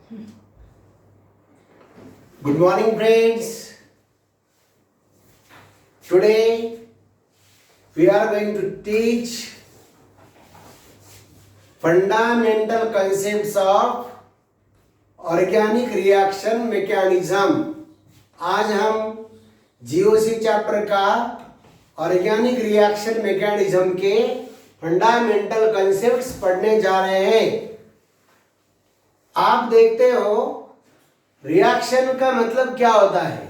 Good morning, friends. Today we are going to teach fundamental concepts of organic reaction mechanism. आज हम GOC chapter का organic reaction mechanism के fundamental concepts पढ़ने जा रहे हैं। आप देखते हो रिएक्शन का मतलब क्या होता है?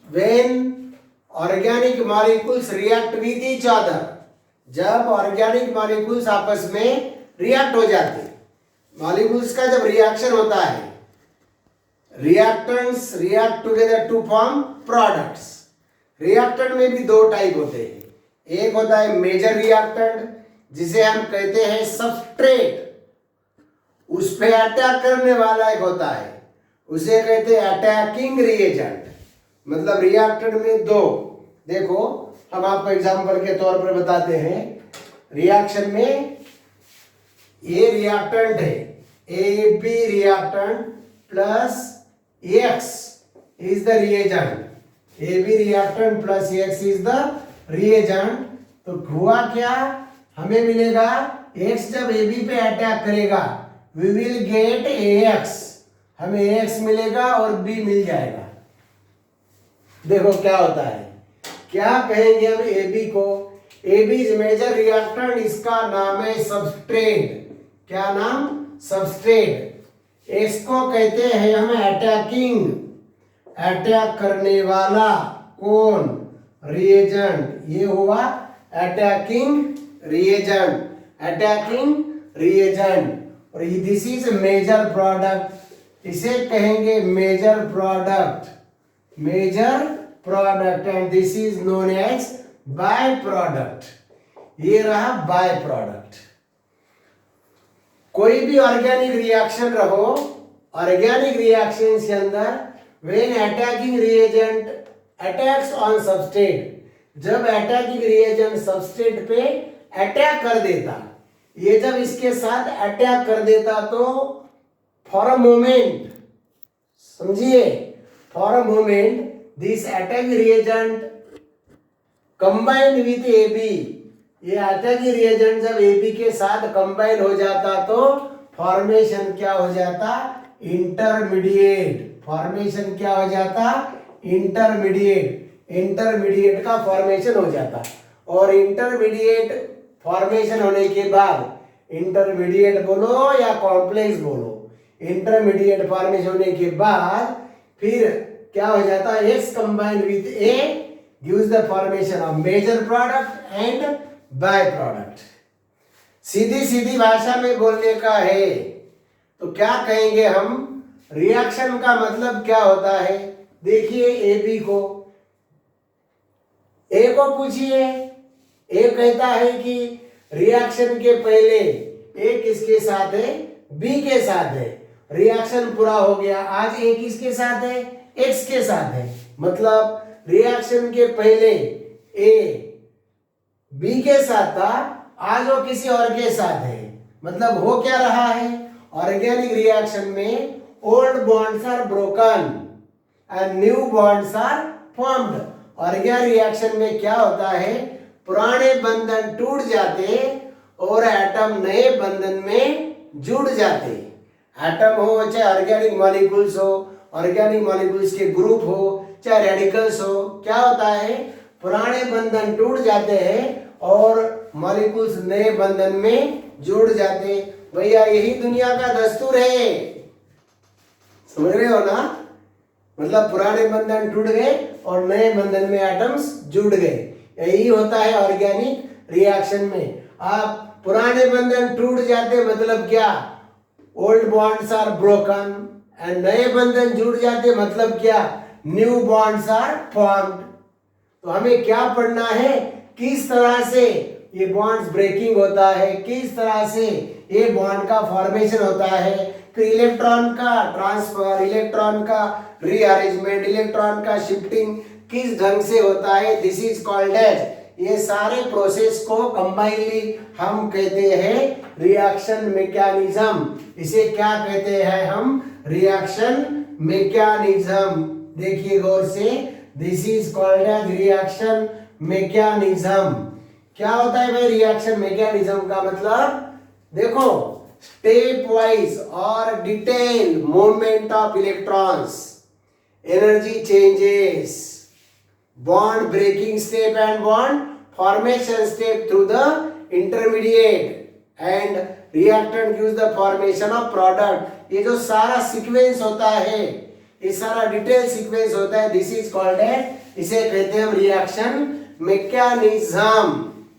When organic molecules react with each other, जब ऑर्गेनिक मॉलिक्यूल्स आपस में रिएक्ट हो जाते हैं, मॉलिक्यूल्स का जब रिएक्शन होता है, reactants react together to form products. Reactant में भी दो टाइप होते हैं। एक होता है मेजर रिएक्टेंट, जिसे हम कहते हैं सबस्ट्रेट, उस पे अटैक करने वाला एक होता है, उसे कहते हैं अटैकिंग रिएजेंट। मतलब रिएक्टेंट में दो, देखो हम आपको एग्जांपल के तौर पर बताते हैं। रिएक्शन में ये रिएक्टेंट है A B reactant plus X is the reagent, A B reactant plus X is the reagent. तो हुआ क्या, हमें मिलेगा एक्स जब ए बी पे अटैक करेगा वी विल गेट AX, हमें AX मिलेगा और B मिल जाएगा। देखो क्या होता है, क्या कहेंगे हम AB को? AB इज मेजर रिएक्टेंट, इसका नाम है सबस्ट्रेट। क्या नाम? सबस्ट्रेट। इसको कहते हैं हम अटैकिंग, अटैक करने वाला। कौन? रिएजेंट। ये हुआ अटैकिंग रिएजेंट, अटैकिंग रिएजेंट। और दिस इज मेजर प्रोडक्ट, इसे कहेंगे major product, major product. And this is known as by product. ये रहा बाय प्रोडक्ट। कोई भी ऑर्गेनिक रिएक्शन रहो, ऑर्गेनिक रिएक्शन के अंदर when attacking reagent attacks on substrate, जब अटैकिंग रिएजेंट सबस्ट्रेट पे अटैक कर देता, ये जब इसके साथ अटैक कर देता तो फॉर अ मोमेंट, समझिए, for a moment this attacking reagent combined with AB, ये अटैकिंग रिएजेंट जब AB के साथ कंबाइन हो जाता तो फॉर्मेशन क्या हो जाता? इंटरमीडिएट। फॉर्मेशन क्या हो जाता? इंटरमीडिएट। इंटरमीडिएट का फॉर्मेशन हो जाता। और इंटरमीडिएट फॉर्मेशन होने के बाद, इंटरमीडिएट बोलो या कॉम्प्लेक्स बोलो, इंटरमीडिएट फॉर्मेशन होने के बाद फिर क्या हो जाता है? X combined with A gives the formation of major product and by product। सीधी सीधी भाषा में बोलने का है तो क्या कहेंगे हम? रिएक्शन का मतलब क्या होता है? देखिए AB को, A को पूछिए, A कहता है कि रिएक्शन के पहले A किसके साथ है? B के साथ है। रिएक्शन पूरा हो गया, आज A किसके साथ है? X के साथ है। मतलब रिएक्शन के पहले A B के साथ था, आज वो किसी और के साथ है। मतलब हो क्या रहा है? ऑर्गेनिक रिएक्शन में old bonds are broken and new bonds are formed. Organic reaction में क्या होता है? पुराने बंधन टूट जाते और एटम नए बंधन में जुड़ जाते। एटम हो चाहे ऑर्गेनिक मॉलिक्यूल्स हो, ऑर्गेनिक मॉलिक्यूल्स के ग्रुप हो चाहे रेडिकल्स हो, क्या होता है? पुराने बंधन टूट जाते हैं और मॉलिक्यूल्स नए बंधन में जुड़ जाते। भैया यही दुनिया का दस्तूर है, समझ रहे हो ना? मतलब पुराने बंधन टूट गए और नए बंधन में एटम्स जुड़ गए। यही होता है ऑर्गेनिक रिएक्शन में। आप पुराने बंधन टूट जाते मतलब क्या? Old bonds are broken and नए बंधन जुड़ जाते मतलब क्या? New bonds are formed. तो हमें क्या पढ़ना है? किस तरह से ये बॉन्ड्स ब्रेकिंग होता है, किस तरह से ये बॉन्ड का फॉर्मेशन होता है, फिर इलेक्ट्रॉन का ट्रांसफर, इलेक्ट्रॉन का रीअरेंजमेंट, इलेक्ट्रॉन का शिफ्टिंग किस ढंग से होता है। दिस इज कॉल्ड एज ये सारे प्रोसेस को कंबाइनली हम कहते हैं रिएक्शन मैकेनिज्म। इसे क्या कहते हैं हम? Reaction mechanism. देखिए गौर से, this is called as reaction mechanism. क्या होता है भाई रिएक्शन मैकेनिज्म का मतलब? देखो, स्टेप वाइज और detail movement of electrons, energy changes, bond breaking step and bond formation step through the intermediate and reactant gives the formation of product। ये जो सारा सीक्वेंस होता है, ये सारा डिटेल सीक्वेंस होता है, दिस इज कॉल्ड एज, इसे कहते हैं हम रिएक्शन मैकेनिज्म।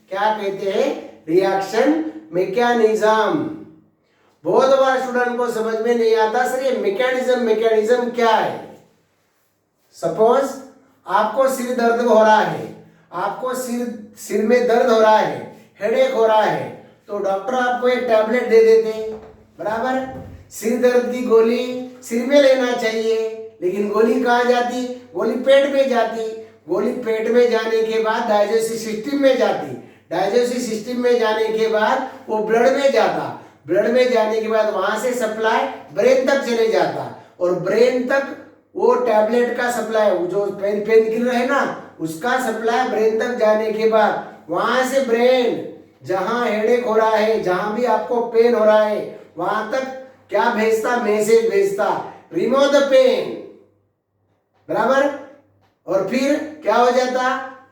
क्या कहते हैं? Reaction mechanism. बहुत बार स्टूडेंट को समझ में नहीं आता सर ये मैकेनिज्म क्या है। सपोज आपको सिर दर्द हो रहा है, आपको सिर में दर्द हो रहा है, हेडेक हो रहा है, तो डॉक्टर आपको एक टैबलेट दे देते हैं, बराबर। सिर दर्द की गोली सिर में लेना चाहिए, लेकिन गोली कहाँ जाती? गोली पेट में जाती। गोली पेट में जाने के बाद डाइजेस्टिव सिस्टम में जाती। डाइजेस्टिव सिस्टम में जाने के बाद वो ब्लड में जाता। ब्लड में जाने के बाद वहां से सप्लाई ब्रेन तक चले जाता, और ब्रेन तक वो टैबलेट का सप्लाई, जो पेन किलर है ना, उसका सप्लाई ब्रेन तक जाने के बाद वहां से ब्रेन जहां हेडेक हो रहा है, जहां भी आपको पेन हो रहा है, वहां तक क्या भेजता? मैसेज भेजता, रिमूव द पेन, बराबर। और फिर क्या हो जाता?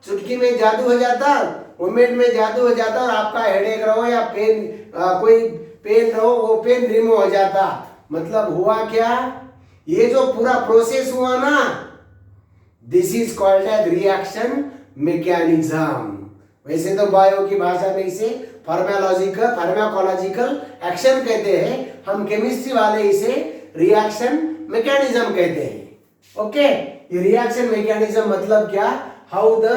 चुटकी में जादू हो जाता, मूवमेंट में जादू हो जाता, और आपका हेडेक रहो या पेन कोई पेन रहो, वो पेन रिमूव हो जाता। मतलब हुआ क्या? ये जो पूरा प्रोसेस हुआ ना, this is called as reaction mechanism. वैसे तो बायो की भाषा में इसे फार्माकोलॉजिकल एक्शन कहते हैं, हम केमिस्ट्री वाले इसे रिएक्शन मैकेनिज्म कहते हैं। ओके, ये रिएक्शन मैकेनिज्म मतलब क्या? How the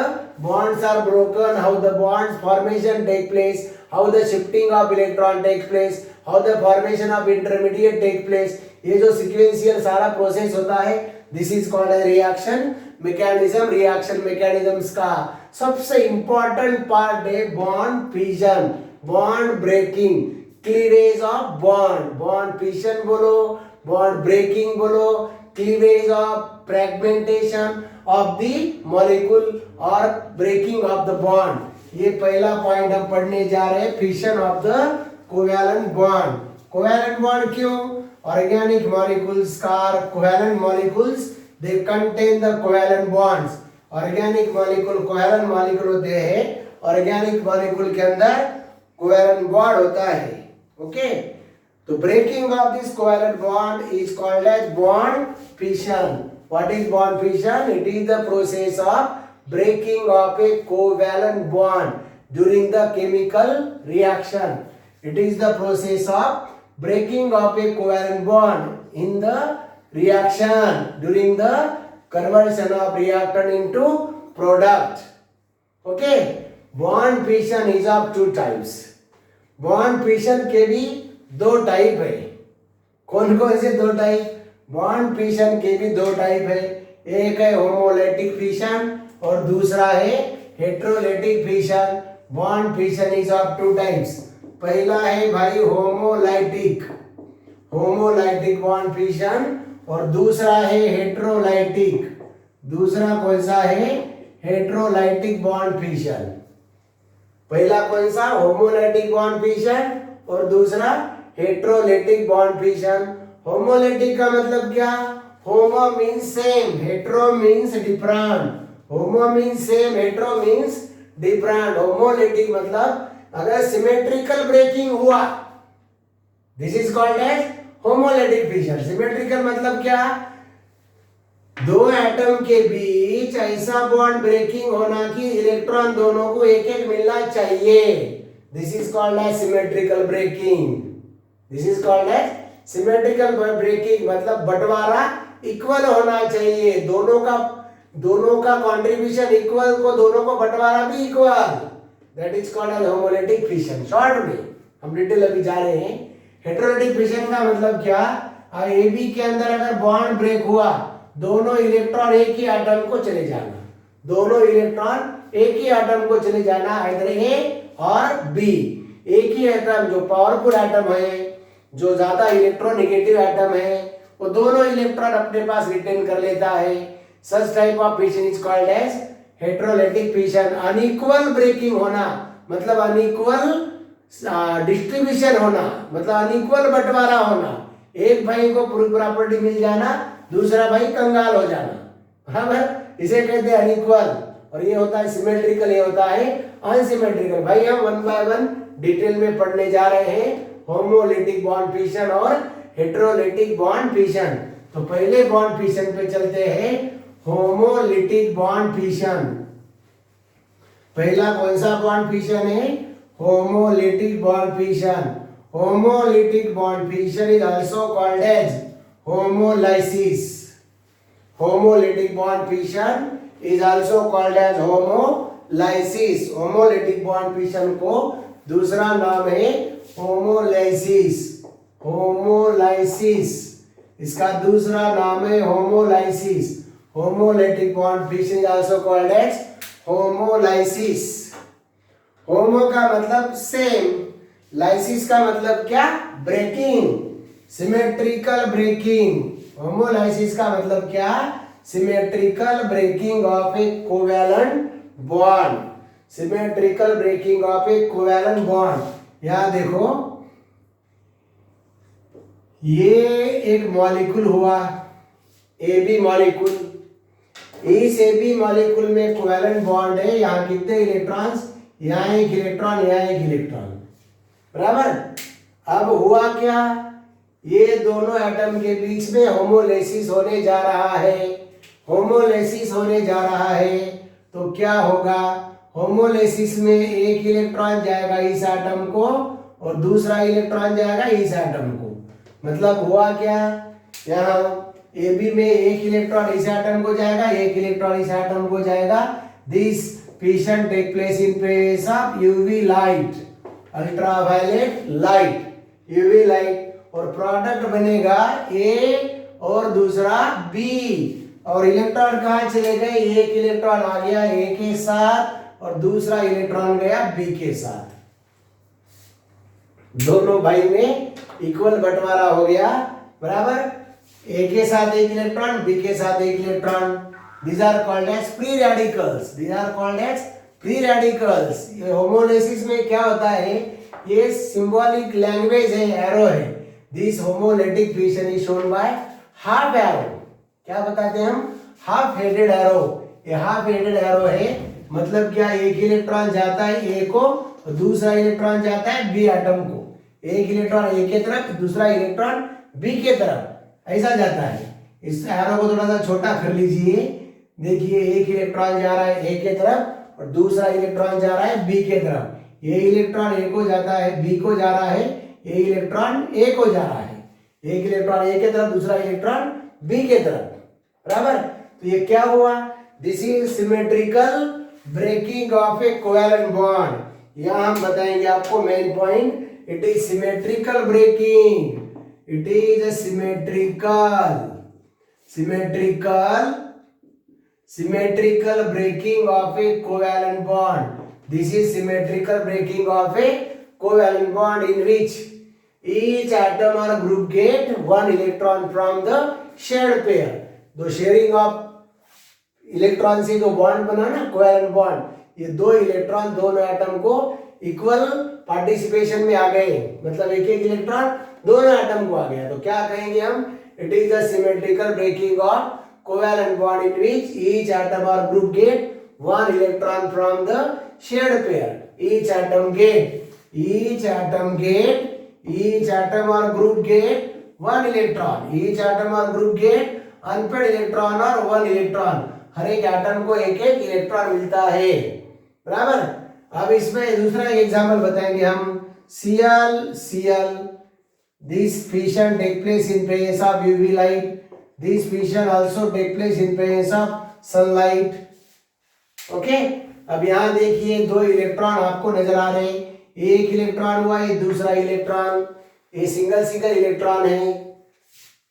bonds are broken, how the bonds formation take place, how the shifting of electron takes place, how the formation of intermediate take place। ये जो sequential सारा process होता है, this is called a reaction mechanism. Reaction mechanisms का सबसे important part है bond fission, bond breaking, cleavage of bond. Bond fission बोलो, bond breaking बोलो, cleavage of fragmentation of the molecule और ब्रेकिंग ऑफ द बॉन्ड। ये पहला point हम पढ़ने जा रहे हैं, fission of the covalent bond. Covalent bond क्यों? Organic molecules are covalent molecules, they contain the covalent bonds। Organic molecule covalent molecule होते हैं, organic molecule के अंदर covalent bond होता है। ओके, तो breaking of this covalent bond is called as bond fission। What is bond fission? It is the process of breaking of a covalent bond during the chemical reaction। It is the process of breaking of a covalent bond in the reaction during the conversion of reactant into product। okay, bond fission is of two types। bond fission के भी दो type है। कौन कौन से दो type? Bond fission के भी दो टाइप है, एक है होमोलैटिक फिशन और दूसरा है heterolytic fission. Bond fission is of two types. पहला है भाई होमोलाइटिक, होमोलाइटिक बॉन्ड फिशन, और दूसरा है हेट्रोलाइटिक। दूसरा कौन सा है? Heterolytic bond fission. पहला कौन सा? होमोलाइटिक बॉन्ड फिशन, और दूसरा हेट्रोलाइटिक बॉन्ड फिशन। होमोलाइटिक का मतलब क्या? Homo means same, hetero means different. Homo means same, hetero means different. Homolytic मतलब अगर सिमेट्रिकल ब्रेकिंग हुआ, this is called as homolytic fission. Symmetrical मतलब क्या? दो एटम के बीच ऐसा बॉन्ड ब्रेकिंग होना कि इलेक्ट्रॉन दोनों को एक एक मिलना चाहिए, this is called as symmetrical breaking. This is called as symmetrical breaking मतलब बंटवारा इक्वल होना चाहिए, दोनों का कंट्रीब्यूशन इक्वल को, दोनों को बंटवारा भी equal, that is called as homolytic fission. Short में हम डिटेल अभी जा रहे हैं। हेट्रोलैटिक फिशन का मतलब क्या? AB के अंदर अगर बॉन्ड ब्रेक हुआ, दोनों इलेक्ट्रॉन एक ही एटम को चले जाना, दोनों इलेक्ट्रॉन एक ही एटम को चले जाना, इधर ए और बी। एक ही एटम जो पावरफुल एटम है, जो ज्यादा इलेक्ट्रोनेगेटिव एटम है, वो दोनों इलेक्ट्रॉन अपने पास रिटेन कर लेता है। Such type of fission is called as heterolytic fission. Unequal breaking होना मतलब अनइक्वल डिस्ट्रीब्यूशन होना, मतलब अनइक्वल बंटवारा होना। एक भाई को पूरी प्रॉपर्टी मिल जाना, दूसरा भाई कंगाल हो जाना, बराबर, इसे कहते हैं अनइक्वल। और ये होता है सिमेट्रिकल, ये होता है अनसिमेट्रिकल। भाई हम वन बाय वन डिटेल में पढ़ने जा रहे हैं होमोलिटिक बॉन्ड फिशन और हेटेरोलिटिक बॉन्ड फिशन। तो पहले बॉन्ड फिशन पे चलते हैं, होमोलिटिक बॉन्ड फिशन। पहला कौन सा बॉन्ड फिशन है? Homolytic bond fission. Homolytic bond fission is also called as homolysis. Homolytic bond fission is also called as homolysis. Homolytic bond fission को दूसरा नाम है होमोलाइसिस। होमोलाइसिस, इसका दूसरा नाम है homolysis. Homolytic bond fission is also called as homolysis. Homo का मतलब सेम, लाइसिस का मतलब क्या? Breaking, symmetrical breaking. होमोलाइसिस का मतलब क्या? Symmetrical breaking of a covalent bond. Symmetrical breaking of a covalent bond. यहां देखो, ये एक मॉलिक्यूल हुआ AB मॉलिक्यूल। इस AB मॉलिक्यूल में कोवैलेंट बॉन्ड है। यहाँ कितने इलेक्ट्रॉन्स? यहाँ एक इलेक्ट्रॉन, यहाँ एक इलेक्ट्रॉन, बराबर। अब हुआ क्या? ये दोनों एटम के बीच में होमोलाइसिस होने जा रहा है। होमोलाइसिस होने जा रहा है तो क्या होगा? होमोलाइसिस में एक इलेक्ट्रॉन जाएगा इस एटम को और दूसरा इलेक्ट्रॉन जाएगा इस एटम को। मतलब हुआ क्या? यहाँ AB में एक इलेक्ट्रॉन इस एटम को जाएगा, एक इलेक्ट्रॉन इस एटम को जाएगा। This fission take place in presence of UV light, ultraviolet light, UV light, और प्रोडक्ट बनेगा A और दूसरा B। और इलेक्ट्रॉन कहाँ चले गए? एक इलेक्ट्रॉन आ गया A के साथ और दूसरा इलेक्ट्रॉन गया B के साथ। दोनों भाई में इक्वल बंटवारा हो गया, बराबर। A के साथ एक इलेक्ट्रॉन, B के साथ एक electron. These are called as free radicals. These are called as free radicals. ये होमोलाइसिस में क्या होता है? ये सिंबॉलिक लैंग्वेज है, एरो है। This homolytic fission is shown by half arrow. क्या बताते हैं हम? Half headed arrow. ये हाफ हेडेड एरो है, मतलब क्या? एक इलेक्ट्रॉन जाता है A को और दूसरा इलेक्ट्रॉन जाता है B एटम को। एक इलेक्ट्रॉन A के तरफ, दूसरा इलेक्ट्रॉन B के तरफ, ऐसा जाता है। इस एरो को थोड़ा सा छोटा कर लीजिए। देखिए, एक इलेक्ट्रॉन जा रहा है A के तरफ और दूसरा इलेक्ट्रॉन जा रहा है B के तरफ। ये इलेक्ट्रॉन A को जाता है, B को जा रहा है, ये इलेक्ट्रॉन A को जा रहा है। एक इलेक्ट्रॉन A के तरफ, दूसरा इलेक्ट्रॉन B के तरफ, बराबर। तो ये क्या हुआ? This is symmetrical breaking of a covalent bond. यहां हम बताएंगे आपको main point, it is symmetrical breaking. It is a symmetrical breaking of a covalent bond. This is symmetrical breaking of a covalent bond in which each atom or group get one electron from the shared pair. दो sharing of electron से जो bond बना ना, covalent bond, ये दो electron दोनों atom को equal participation में आ गए, मतलब एक एक इलेक्ट्रॉन दोनों एटम को आ गया। तो क्या कहेंगे हम? It is the symmetrical breaking of covalent bond in which each atom or group get one electron from the shared pair. Each atom or group get one electron. Each atom or group get unpaired electron or one electron. हर एक atom को एक एक electron मिलता है, बराबर। अब इसमें दूसरा एग्जांपल बताएंगे हम। Cl, this fission take place in presence of UV light. This fission also take place in presence of sunlight. Okay, अब यहाँ देखिए, दो इलेक्ट्रॉन आपको नजर आ रहे हैं। एक इलेक्ट्रॉन हुआ, ये दूसरा इलेक्ट्रॉन, ये सिंगल इलेक्ट्रॉन है।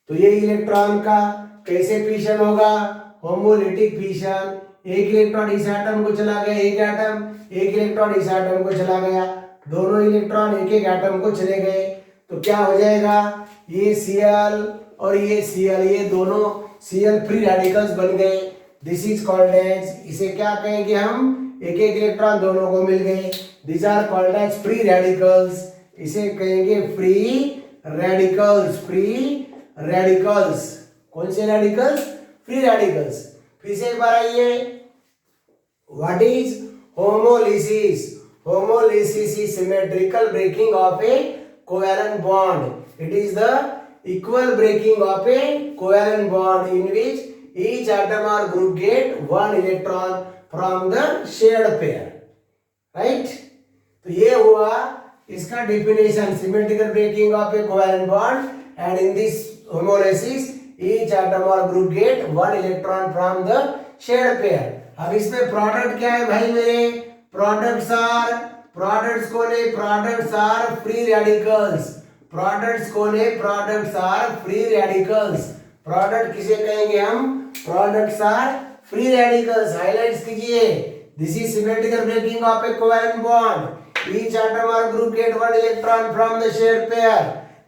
तो ये इलेक्ट्रॉन का कैसे फिशन होगा? Homolytic fission. एक इलेक्ट्रॉन इस एटम को चला गया, एक इलेक्ट्रॉन इस एटम को चला गया, दोनों इलेक्ट्रॉन एक एक एटम को चले गए, तो क्या हो जाएगा, ये Cl और ये Cl, ये दोनों Cl फ्री रेडिकल्स बन गए। दिस इज कॉल्ड एज, इसे क्या कहेंगे हम, एक एक इलेक्ट्रॉन दोनों को मिल गए, this are called as free radicals, इसे कहेंगे फ्री रेडिकल्स, फ्री रेडिकल्स। कौन से रेडिकल्स, फ्री रेडिकल्स। फिर से एक बार आइए, what is homolysis, homolysis is symmetrical breaking of a covalent bond, it is the equal breaking of a covalent bond in which each atom or group get one electron from the shared pair, right? तो ये हुआ इसका definition, symmetrical breaking of a covalent bond, and in this homolysis each atom or group get one electron from the shared pair. अब इसमें product क्या है भाई मेरे, products कौन है, products are free radicals, products कौन है, products are free radicals. Product किसे कहेंगे हम, products are free radicals. Highlights कीजिए, this is symmetrical breaking of a covalent bond, each atom और group get one electron from the shared pair,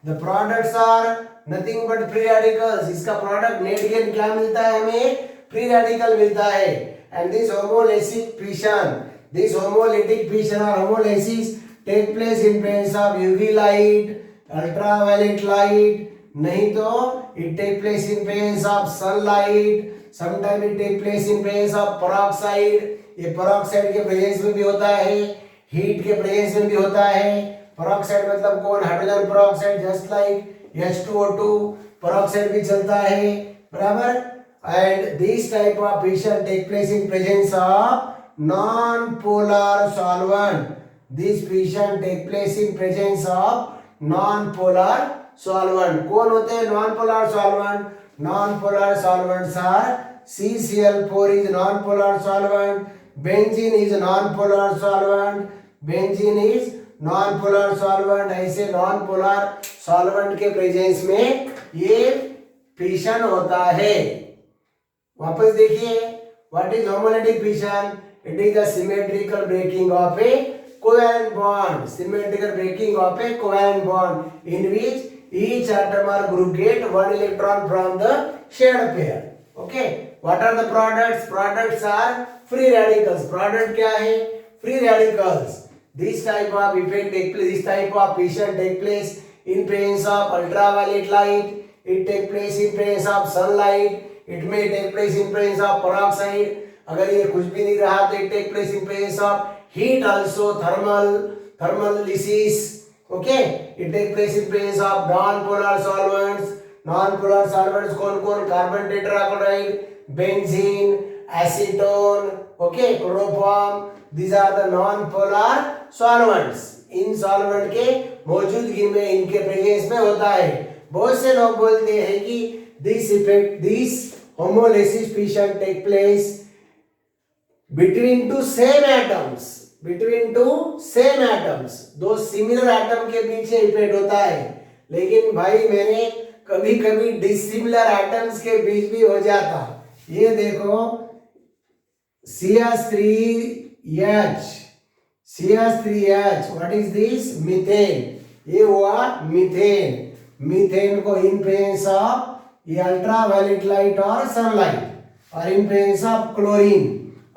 the products are nothing but free radicals. इसका product net gain क्या मिलता है हमें, free radical मिलता है। And this homolysis fission, this homolytic fission और homolysis take place in presence of UV light, ultraviolet light, नहीं तो it take place in presence of sunlight, sometimes it take place in presence of peroxide, ये peroxide के presence में भी होता है, heat के प्रेजेंस में भी होता है। peroxide मतलब कौन, hydrogen peroxide, just like H2O2 peroxide भी चलता है, बराबर। and this type of fission take place in presence of non-polar solvent, this fission take place in presence of non polar solvent. कौन होते हैं non polar solvent, non polar solvents are CCl4 is non polar solvent, benzene is non polar solvent, benzene is non polar solvent. ऐसे non polar solvent के presence में ये fission होता है। वापस देखिए, what is homolytic fission, it is the symmetrical breaking of a covalent bond, symmetrical breaking of a covalent bond in which each atom or group get one electron from the shared pair. Okay, what are the products, products are free radicals। product क्या है, free radicals। this type of effect take place, this type of fission take place in presence of ultraviolet light, it take place in presence of sunlight, it may take place in presence of peroxide, अगर ये कुछ भी नहीं रहा तो it take place in presence of heat also, thermal lysis, okay, it take place in presence of non-polar solvents, non-polar solvents कौन कौन, carbon tetrachloride, benzene, acetone, okay, chloroform, these are the non-polar solvents। In solvent के मौजूदगी में, इनके presence में होता है। बहुत से लोग बोलते हैं कि this effect, this homolysis fission take place between two same atoms, between two same atoms, दो सिमिलर एटम के बीच इफेक्ट होता है। लेकिन भाई मैंने कभी कभी डिसिमिलर एटम्स के बीच भी हो जाता। ये देखो CH3H, CH3H, what is this, methane. ये हुआ मीथेन। मीथेन को इन प्रेजेंस ऑफ ये अल्ट्रावायलेट लाइट और सनलाइट, और in presence of chlorine,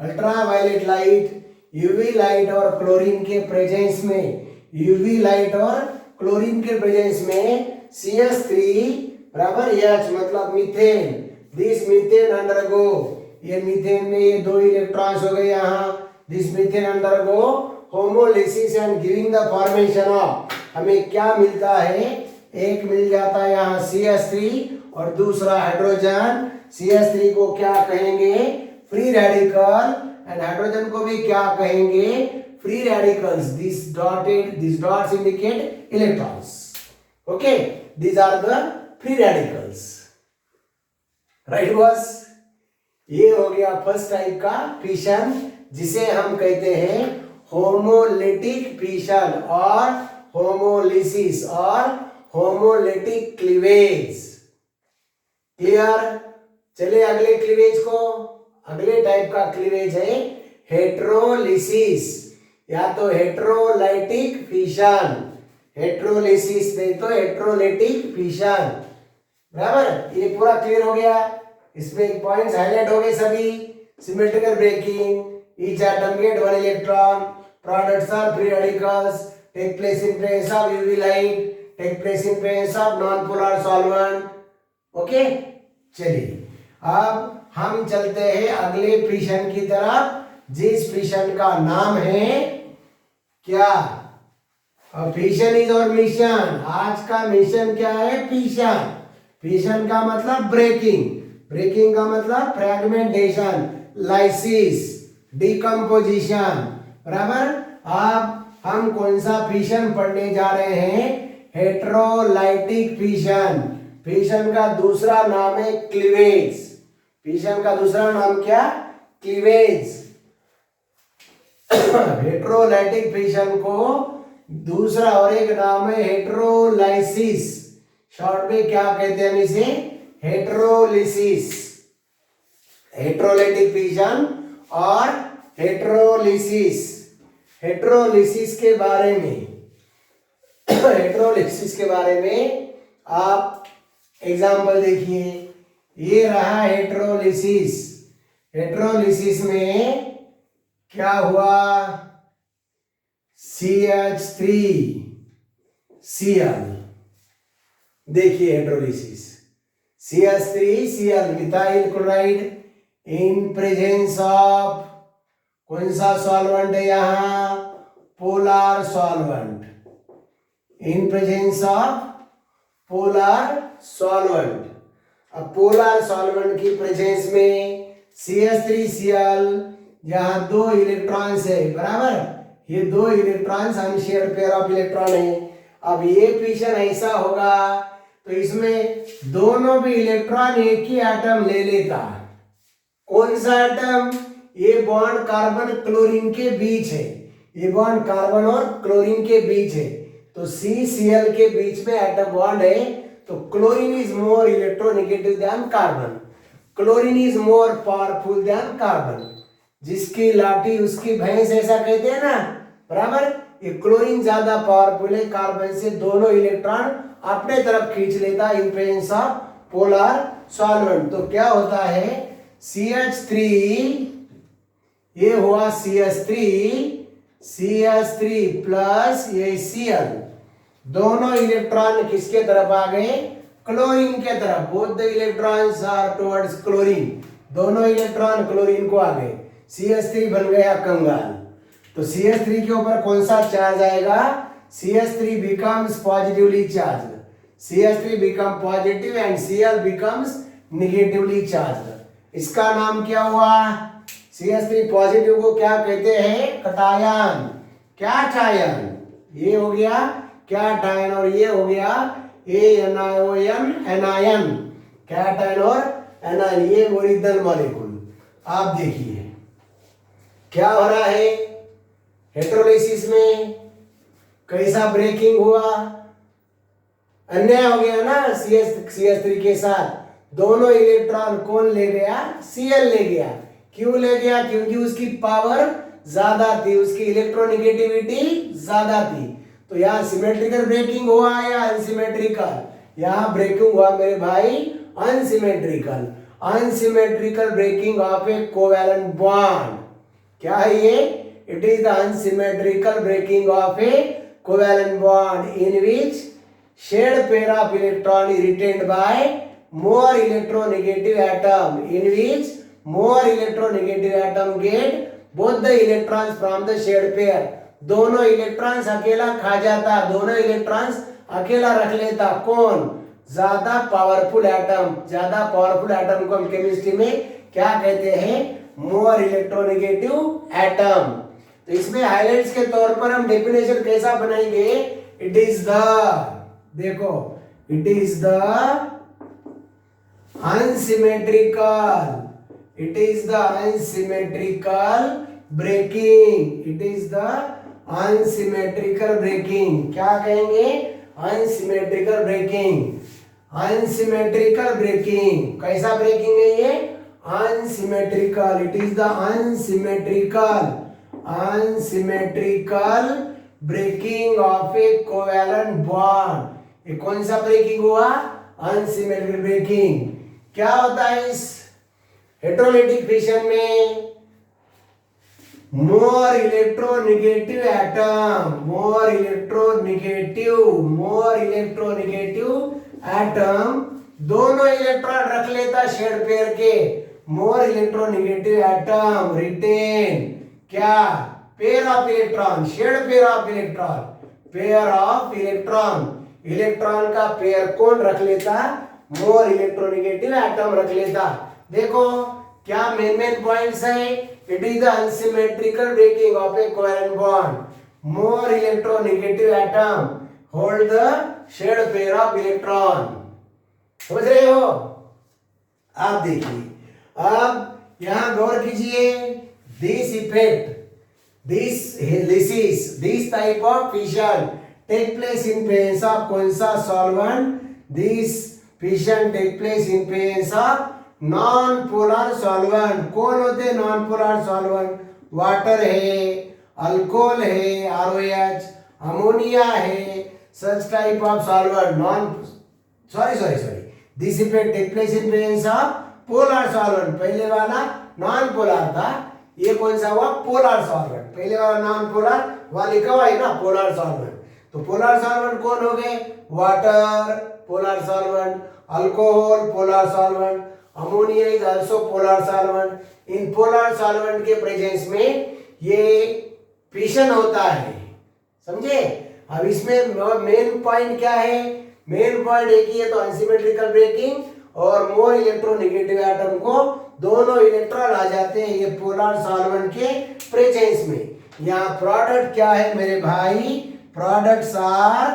ultraviolet light, UV light और क्लोरीन के प्रेजेंस में, यूवी लाइट और क्लोरीन के प्रेजेंस में CH3 बराबर H मतलब मीथेन। दिस मीथेन अंडरगो, ये मीथेन में ये दो इलेक्ट्रॉन्स हो गए यहाँ, this methane undergo homolysis and giving the formation of, हमें क्या मिलता है, एक मिल जाता है यहाँ CH3 और दूसरा हाइड्रोजन। CH3 को क्या कहेंगे, फ्री रेडिकल, एंड हाइड्रोजन को भी क्या कहेंगे, free radicals. This dots indicate electrons, okay, these are the free radicals, right boss. ये हो गया फर्स्ट टाइप का फिशन, जिसे हम कहते हैं होमोलिटिक फिशन और होमोलिसिस और होमोलिटिक क्लीवेज। क्लियर, चले अगले क्लीवेज को, अगले टाइप का क्लीवेज है हेट्रोलिसिस, या तो हेट्रोलाइटिक फिशन, हेट्रोलिसिस नहीं तो हेट्रोलाइटिक फिशन। बराबर, ये पूरा क्लियर हो गया। इसमें पॉइंट्स हाईलाइट हो गए सभी। Symmetrical breaking, each atom get one electron, products are free radicals, take place in presence of UV light, take place in presence of non polar solvent. Okay, चलिए अब हम चलते हैं अगले फिशन की तरफ, जिस फिशन का नाम है क्या? फिशन इज और मिशन। आज का मिशन क्या है? फिशन। फिशन का मतलब ब्रेकिंग, ब्रेकिंग का मतलब फ्रेगमेंटेशन, लाइसिस, डिकम्पोजिशन। बराबर, अब हम कौन सा फिशन पढ़ने जा रहे हैं? Heterolytic fission. फिशन का दूसरा नाम है क्लीवेज। फिशन का दूसरा नाम क्या? क्लीवेज। हेट्रोलाइटिक फिशन को दूसरा और एक नाम है हेट्रोलाइसिस। शॉर्ट में क्या कहते हैं इसे? हेट्रोलिसिस। हेट्रोलाइटिक फिशन और हेट्रोलिसिस। हेट्रोलिसिस के बारे में हेट्रोलिसिस के बारे में आप एग्जांपल देखिए। ये रहा हेट्रोलिसिस। हेट्रोलिसिस में क्या हुआ? CH3Cl। देखिए हेट्रोलिसिस, CH3Cl methyl chloride in presence of कौन सा सॉल्वेंट है यहां? Polar solvent. In presence of polar solvent. अब पोलर सॉल्वेंट की प्रेजेंस में CH3Cl, यहां दो इलेक्ट्रॉन्स है। बराबर, ये दो electrons unshared pair of electron है। अब ये फिशन ऐसा होगा तो इसमें दोनों भी इलेक्ट्रॉन एक ही एटम ले लेता। कौन सा एटम? ये बॉन्ड कार्बन क्लोरीन के बीच है। ये बॉन्ड कार्बन और क्लोरीन के बीच है, तो CCl के बीच में एटम बॉन्ड है, तो chlorine is more electronegative than carbon. Chlorine is more powerful than carbon. जिसकी लाठी उसकी भैंस, ऐसा कहते हैं ना। बराबर, ये क्लोरीन ज्यादा पावरफुल है कार्बन से, दोनों इलेक्ट्रॉन अपने तरफ खींच लेता इन प्रेजेंस ऑफ पोलर सॉल्वेंट। तो क्या होता है? CH3, ये हुआ CH3 प्लस ये Cl, दोनों इलेक्ट्रॉन किसके तरफ आ गए? क्लोरीन के तरफ। Both the electrons are towards chlorine, दोनों इलेक्ट्रॉन क्लोरीन को आ गए। CH3 बन गया कंगाल। तो CH3 के ऊपर कौन सा चार्ज आएगा? CH3 becomes positively charged. CH3 become positive and Cl becomes negatively charged. इसका नाम क्या हुआ? CH3 पॉजिटिव को क्या कहते हैं? कटायन। क्या टायन? ये हो गया क्या टायन, और ये हो गया ANION, एनायन। कैटायन और एनायन, ये ओरिजिनल मॉलिक्यूल। आप देखिए क्या हो रहा है हेट्रोलिसिस में, कैसा ब्रेकिंग हुआ? अन्याय हो गया ना CH3 के साथ। दोनों इलेक्ट्रॉन कौन ले गया? Cl ले गया। क्यों ले गया? क्योंकि उसकी पावर ज्यादा थी, उसकी इलेक्ट्रोनेगेटिविटी ज्यादा थी। तो यहाँ सिमेट्रिकल ब्रेकिंग हुआ या अनसिमेट्रिकल? यहाँ ब्रेकिंग हुआ मेरे भाई unsymmetrical. Unsymmetrical breaking of a covalent bond. क्या है ये? It is the unsymmetrical breaking of a covalent bond in which shared pair of electron is retained by more electronegative atom, in which more electronegative atom get both the electrons from the shared pair. दोनों electrons अकेला खा जाता, दोनों electrons अकेला रख लेता। कौन? ज्यादा पावरफुल एटम। ज्यादा पावरफुल एटम को हम केमिस्ट्री में क्या कहते हैं? मोर इलेक्ट्रोनेगेटिव एटम। तो इसमें हाइलाइट्स के तौर पर हम डेफिनेशन कैसा बनाएंगे? इट इज द, देखो, it is the unsymmetrical, it is the unsymmetrical breaking, it is the unsymmetrical breaking. क्या कहेंगे? Unsymmetrical breaking. अनसिमेट्रिकल ब्रेकिंग कैसा ब्रेकिंग है? ये unsymmetrical. It is the unsymmetrical breaking of a covalent bond. ये कौन सा breaking हुआ? Unsymmetrical breaking. क्या होता है इस हेटेरोलिटिक फिशन में? more electronegative atom दोनों इलेक्ट्रॉन रख लेता शेड पेयर के. मोर इलेक्ट्रोनेगेटिव एटम रिटेन क्या? Pair of electron. Shared pair of electron. Electron का पेयर कौन रख लेता? मोर इलेक्ट्रोनेगेटिव एटम रख लेता. देखो क्या मेन पॉइंट्स है. It is the unsymmetrical breaking of a covalent bond. More electronegative atom hold the shared pair of electron. समझ रहे हो? आप देखिए अब यहां गौर कीजिए. This effect, this type of fission take place in presence of कौन सा solvent? This fission take place in presence of non polar solvent. कौन होते हैं नॉन पोलर सॉल्वेंट? वाटर है, अल्कोहल है ROH, अमोनिया है. Such type of solvent non sorry this effect take place in presence of polar solvent. पहले वाला non polar था, ये कौन सा हुआ? Polar solvent. पहले वाला नॉन पोलर, वहां लिखा हुआ है ना पोलर सॉल्वेंट. तो पोलर सॉल्वेंट कौन हो गए? Water polar solvent, alcohol polar solvent, ammonia is also polar solvent. In polar solvent के प्रेजेंस में ये फिशन होता है. समझे? अब इसमें मेन पॉइंट क्या है? मेन पॉइंट एक ही है तो अनसिमेट्रिकल ब्रेकिंग और मोर इलेक्ट्रोनेगेटिव एटम को दोनों इलेक्ट्रॉन आ जाते हैं ये पोलर सॉल्वेंट के प्रेजेंस में. यहाँ प्रोडक्ट क्या है मेरे भाई? प्रोडक्ट्स आर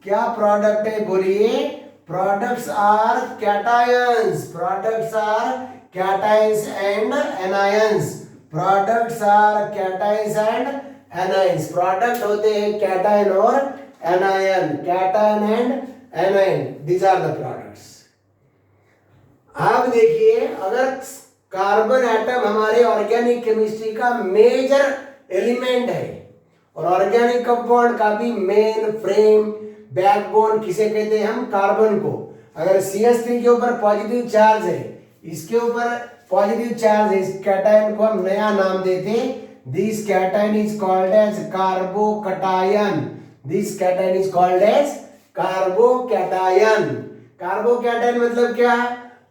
क्या? प्रोडक्ट है बोलिए. Products are cations. Products are cations and anions. Products are cations and anions. Product होते हैं cation और anion. Cation and anion. These are the products. आप देखिए अगर कार्बन एटम हमारे ऑर्गेनिक केमिस्ट्री का मेजर एलिमेंट है और ऑर्गेनिक कंपाउंड का भी मेन फ्रेम बैकबोन किसे कहते हैं हम? कार्बन को. अगर CH3 के ऊपर पॉजिटिव चार्ज है, इसके ऊपर पॉजिटिव चार्ज है, इस कैटायन को हम नया नाम देते हैं. This cation is called as carbocation. This cation is called as carbocation. Carbocation मतलब क्या?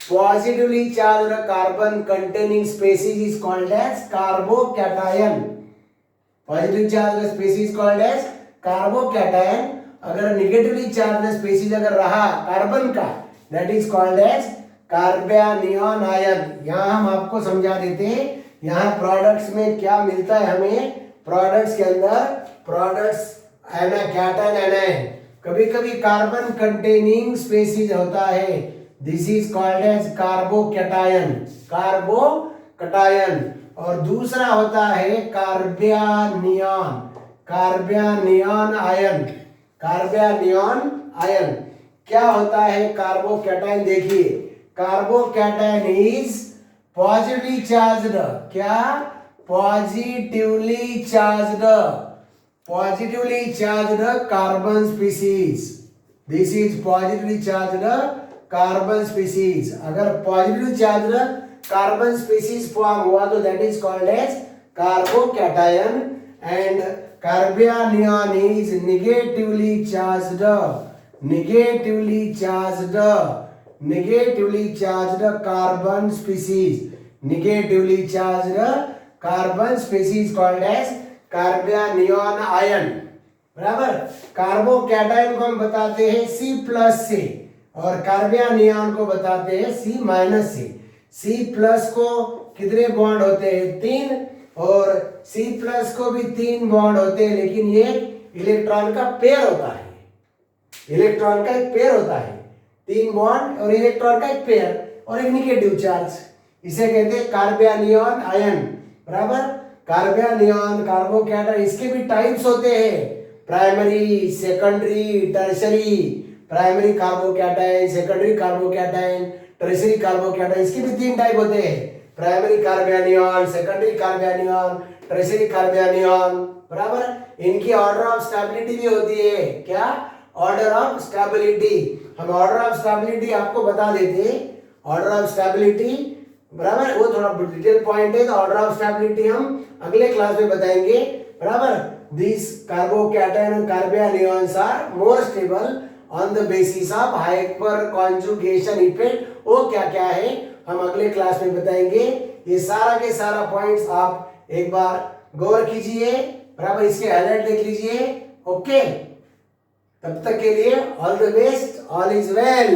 Positively charge carbon containing species is called as carbocation. Positive charge species called as carbocation. अगर निगेटिवली चार्ज स्पीशीज अगर रहा carbon का, that is called as carbanion ion. यहाँ हम आपको समझा देते हैं यहाँ प्रोडक्ट्स में क्या मिलता है हमें. प्रोडक्ट्स के अंदर प्रोडक्ट्स कैटायन एनायन, कभी कभी कार्बन कंटेनिंग स्पीशीज होता है. This is called as carbocation. Carbocation. और दूसरा होता है कार्बोनियन. कार्बोनियन आयन. कार्बोनियन आयन क्या होता है? कार्बोकैटायन. देखिए कार्बोकैटायन इज पॉजिटिवली चार्ज्ड. क्या? Positively charged carbon species. This is positively charged carbon species. अगर positively charged carbon species form हुआ तो that is called as carbocation. And carbanion is negatively charged carbon species. Negatively charged carbon species called as carbanion ion. बराबर. Carbocation को हम बताते हैं C+ से और कार्बोनियन को बताते हैं C- से. C+ को कितने बॉन्ड होते हैं? 3. और C+ को भी 3 बॉन्ड होते हैं, लेकिन ये इलेक्ट्रॉन का पेयर होता है. इलेक्ट्रॉन का एक पेयर होता है. 3 बॉन्ड और इलेक्ट्रॉन का एक पेयर और एक निगेटिव चार्ज. इसे कहते हैं कार्बोनियन आयन. बराबर. कार्बोनियन कार्बोकैटायन इसके भी टाइप्स होते हैं. Primary, secondary, tertiary. Primary carbocation, secondary carbocation, tertiary carbocation. इसके भी 3 टाइप होते हैं. प्राइमरी कार्बोनियन, सेकेंडरी कार्बोनियन, टर्शियरी कार्बोनियन, बराबर। इनकी ऑर्डर ऑफ स्टेबिलिटी भी होती है। क्या? Order of stability. हम ऑर्डर ऑफ स्टेबिलिटी आपको बता देते, ऑर्डर ऑफ स्टेबिलिटी, बराबर। वो थोड़ा डिटेल पॉइंट है, तो ऑर्डर ऑफ स्टेबिलिटी हम अगले क्लास में बताएंगे, बराबर। This carbocation carbanions are more stable on the basis of hyperconjugation effect. वो क्या क्या है हम अगले क्लास में बताएंगे। ये सारा के सारा पॉइंट्स आप एक बार गौर कीजिए, बराबर। इसके हाईलाइट देख लीजिए। ओके, तब तक के लिए all the best, all is well.